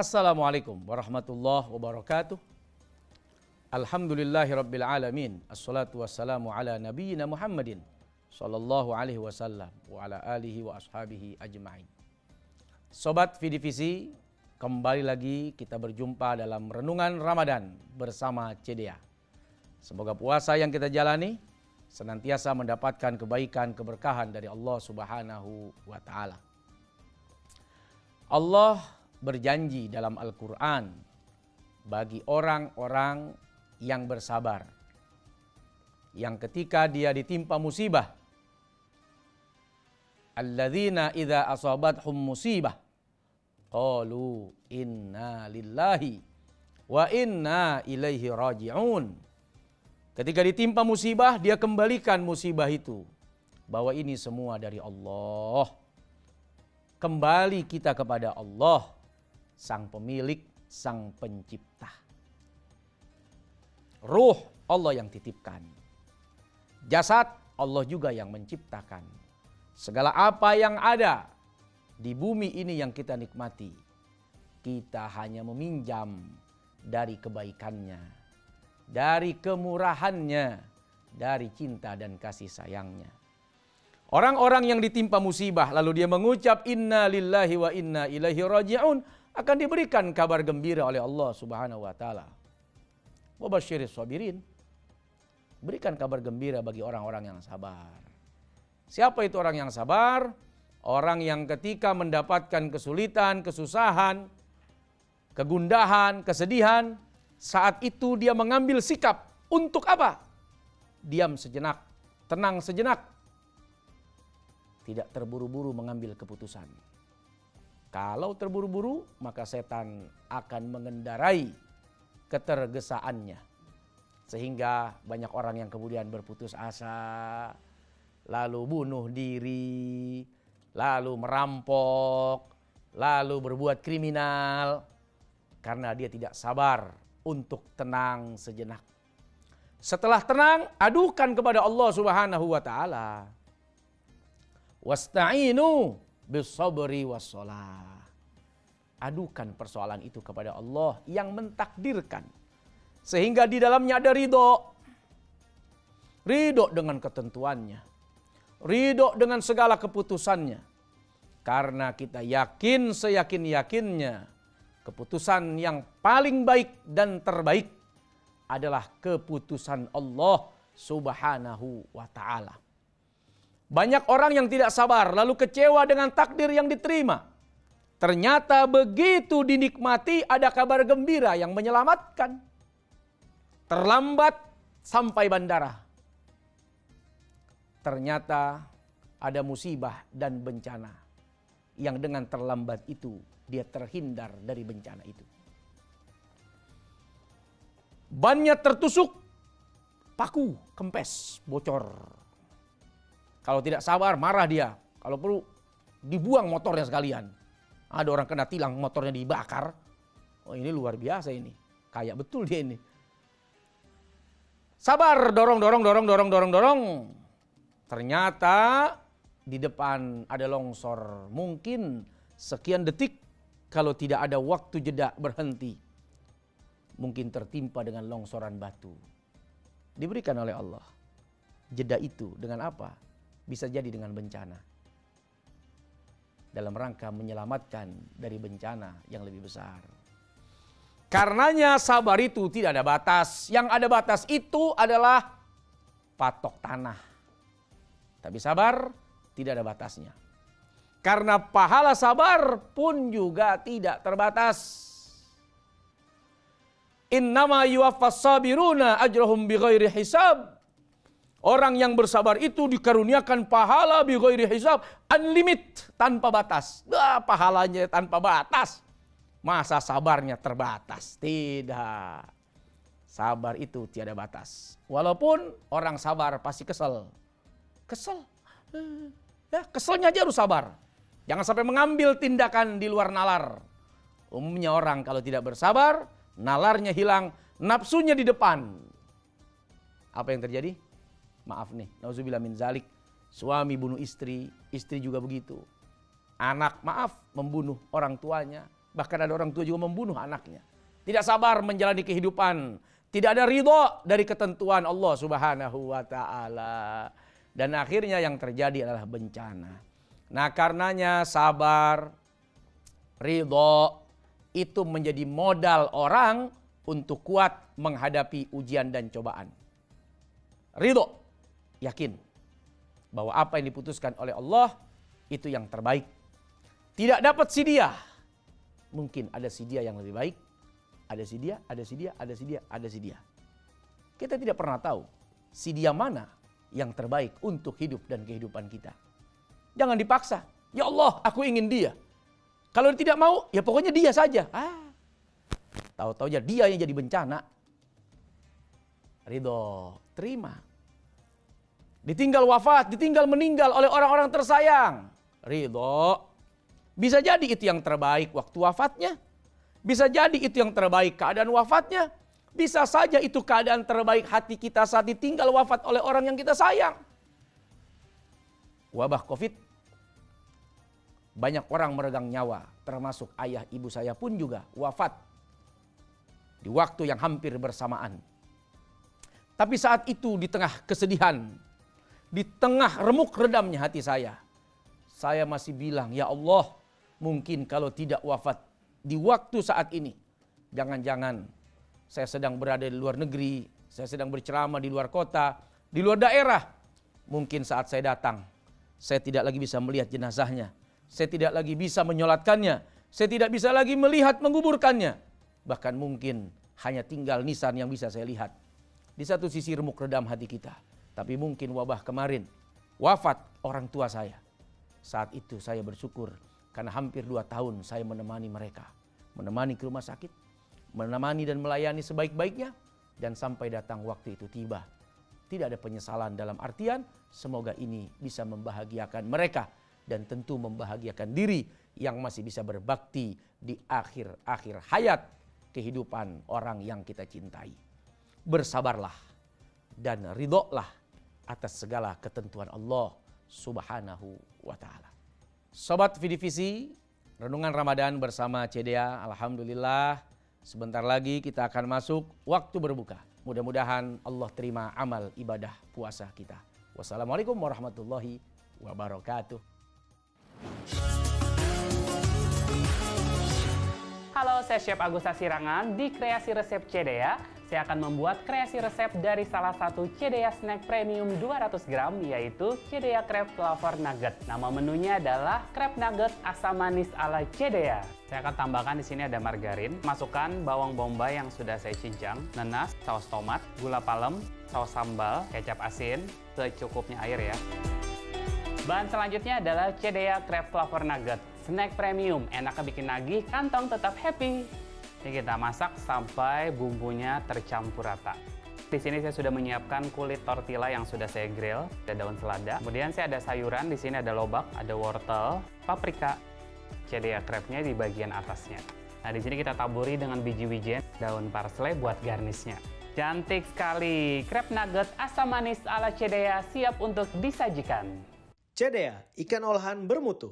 Assalamualaikum warahmatullahi wabarakatuh. Alhamdulillahirabbil alamin. Assalatu wassalamu ala nabiyyina Muhammadin sallallahu alaihi wasallam wa ala alihi wa ashabihi ajma'in. Sobat Vidivisi, kembali lagi kita berjumpa dalam renungan Ramadan bersama CDA. Semoga puasa yang kita jalani senantiasa mendapatkan kebaikan, keberkahan dari Allah Subhanahu wa taala. Allah berjanji dalam Al-Quran bagi orang-orang yang bersabar, yang ketika dia ditimpa musibah, alladzina idza asabathum musibah qalu inna lillahi wa inna ilaihi raji'un. Ketika ditimpa musibah, dia kembalikan musibah itu bahwa ini semua dari Allah. Kembali kita kepada Allah, Sang Pemilik, Sang Pencipta. Ruh Allah yang titipkan. Jasad Allah juga yang menciptakan. Segala apa yang ada di bumi ini yang kita nikmati, kita hanya meminjam dari kebaikannya, dari kemurahannya, dari cinta dan kasih sayangnya. Orang-orang yang ditimpa musibah lalu dia mengucap inna lillahi wa inna ilaihi raji'un akan diberikan kabar gembira oleh Allah Subhanahu wa taala. Wa basyiris sabirin. Berikan kabar gembira bagi orang-orang yang sabar. Siapa itu orang yang sabar? Orang yang ketika mendapatkan kesulitan, kesusahan, kegundahan, kesedihan, saat itu dia mengambil sikap untuk apa? Diam sejenak, tenang sejenak. Tidak terburu-buru mengambil keputusan. Kalau terburu-buru, maka setan akan mengendarai ketergesaannya. Sehingga banyak orang yang kemudian berputus asa, lalu bunuh diri, lalu merampok, lalu berbuat kriminal, karena dia tidak sabar untuk tenang sejenak. Setelah tenang, adukan kepada Allah Subhanahu wa taala. Wasta'inu bis-sabri was-shalah. Adukan persoalan itu kepada Allah yang mentakdirkan. Sehingga di dalamnya ada ridho. Ridho dengan ketentuannya. Ridho dengan segala keputusannya. Karena kita yakin seyakin-yakinnya keputusan yang paling baik dan terbaik adalah keputusan Allah Subhanahu wa ta'ala. Banyak orang yang tidak sabar lalu kecewa dengan takdir yang diterima. Ternyata begitu dinikmati ada kabar gembira yang menyelamatkan. Terlambat sampai bandara. Ternyata ada musibah dan bencana. Yang dengan terlambat itu dia terhindar dari bencana itu. Bannya tertusuk, paku, kempes, bocor. Kalau tidak sabar, marah dia. Kalau perlu, dibuang motornya sekalian. Ada orang kena tilang, motornya dibakar. Oh ini luar biasa ini. Kayak betul dia ini. Sabar, dorong. Ternyata di depan ada longsor. Mungkin sekian detik, kalau tidak ada waktu jeda berhenti. Mungkin tertimpa dengan longsoran batu. Diberikan oleh Allah. Jeda itu dengan apa? Bisa jadi dengan bencana. Dalam rangka menyelamatkan dari bencana yang lebih besar. Karenanya sabar itu tidak ada batas. Yang ada batas itu adalah patok tanah. Tapi sabar tidak ada batasnya. Karena pahala sabar pun juga tidak terbatas. Innama yuwaffas sabiruna ajrahum bighairi hisab. Orang yang bersabar itu dikaruniakan pahala bighairi hisab, unlimited, tanpa batas. Pahalanya tanpa batas. Masa sabarnya terbatas? Tidak. Sabar itu tiada batas. Walaupun orang sabar pasti kesel. Kesel. Ya, keselnya aja harus sabar. Jangan sampai mengambil tindakan di luar nalar. Umumnya orang kalau tidak bersabar, nalarnya hilang, nafsunya di depan. Apa yang terjadi? Maaf nih, nauzubillah min zalik. Suami bunuh istri, istri juga begitu. Anak membunuh orang tuanya. Bahkan ada orang tua juga membunuh anaknya. Tidak sabar menjalani kehidupan. Tidak ada ridho dari ketentuan Allah Subhanahu wa ta'ala. Dan akhirnya yang terjadi adalah bencana. Nah karenanya sabar, ridho itu menjadi modal orang untuk kuat menghadapi ujian dan cobaan. Ridho, yakin bahwa apa yang diputuskan oleh Allah itu yang terbaik. Tidak dapat si dia. Mungkin ada si dia yang lebih baik. Ada si dia, ada si dia, ada si dia, ada si dia. Kita tidak pernah tahu si dia mana yang terbaik untuk hidup dan kehidupan kita. Jangan dipaksa. Ya Allah, aku ingin dia. Kalau tidak mau, ya pokoknya dia saja. Tahu-tahu dia yang jadi bencana. Ridho, terima. Ditinggal wafat, ditinggal meninggal oleh orang-orang tersayang. Ridho. Bisa jadi itu yang terbaik waktu wafatnya. Bisa jadi itu yang terbaik keadaan wafatnya. Bisa saja itu keadaan terbaik hati kita saat ditinggal wafat oleh orang yang kita sayang. Wabah Covid. Banyak orang meregang nyawa. Termasuk ayah ibu saya pun juga wafat. Di waktu yang hampir bersamaan. Tapi saat itu di tengah kesedihan. Di tengah remuk redamnya hati saya masih bilang, ya Allah, mungkin kalau tidak wafat di waktu saat ini, jangan-jangan saya sedang berada di luar negeri, saya sedang berceramah di luar kota, di luar daerah. Mungkin saat saya datang, saya tidak lagi bisa melihat jenazahnya, saya tidak lagi bisa menyolatkannya, saya tidak bisa lagi melihat menguburkannya. Bahkan mungkin hanya tinggal nisan yang bisa saya lihat. Di satu sisi remuk redam hati kita. Tapi mungkin wabah kemarin, wafat orang tua saya. Saat itu saya bersyukur karena hampir 2 tahun saya menemani mereka. Menemani ke rumah sakit, menemani dan melayani sebaik-baiknya. Dan sampai datang waktu itu tiba. Tidak ada penyesalan dalam artian semoga ini bisa membahagiakan mereka. Dan tentu membahagiakan diri yang masih bisa berbakti di akhir-akhir hayat kehidupan orang yang kita cintai. Bersabarlah dan ridholah atas segala ketentuan Allah Subhanahu wa ta'ala. Sobat Vidivisi, Renungan Ramadan bersama CDA. Alhamdulillah, sebentar lagi kita akan masuk waktu berbuka. Mudah-mudahan Allah terima amal ibadah puasa kita. Wassalamualaikum warahmatullahi wabarakatuh. Halo, saya Chef Agusta Sirangan. Di Kreasi Resep CDA, saya akan membuat kreasi resep dari salah satu CDA snack premium 200 gram, yaitu CDA Crab Flavor Nugget. Nama menunya adalah Crab Nugget asam manis ala CDA. Saya akan tambahkan di sini ada margarin, masukkan bawang bombay yang sudah saya cincang, nanas, saus tomat, gula palem, saus sambal, kecap asin, secukupnya air ya. Bahan selanjutnya adalah CDA Crab Flavor Nugget. Snack premium, enaknya bikin nagih, kantong tetap happy. Ini kita masak sampai bumbunya tercampur rata. Di sini saya sudah menyiapkan kulit tortilla yang sudah saya grill, ada daun selada. Kemudian saya ada sayuran, di sini ada lobak, ada wortel, paprika, CDA crabnya di bagian atasnya. Nah, di sini kita taburi dengan biji wijen, daun parsley buat garnisnya. Cantik sekali, crab nugget asam manis ala CDA siap untuk disajikan. CDA, ikan olahan bermutu.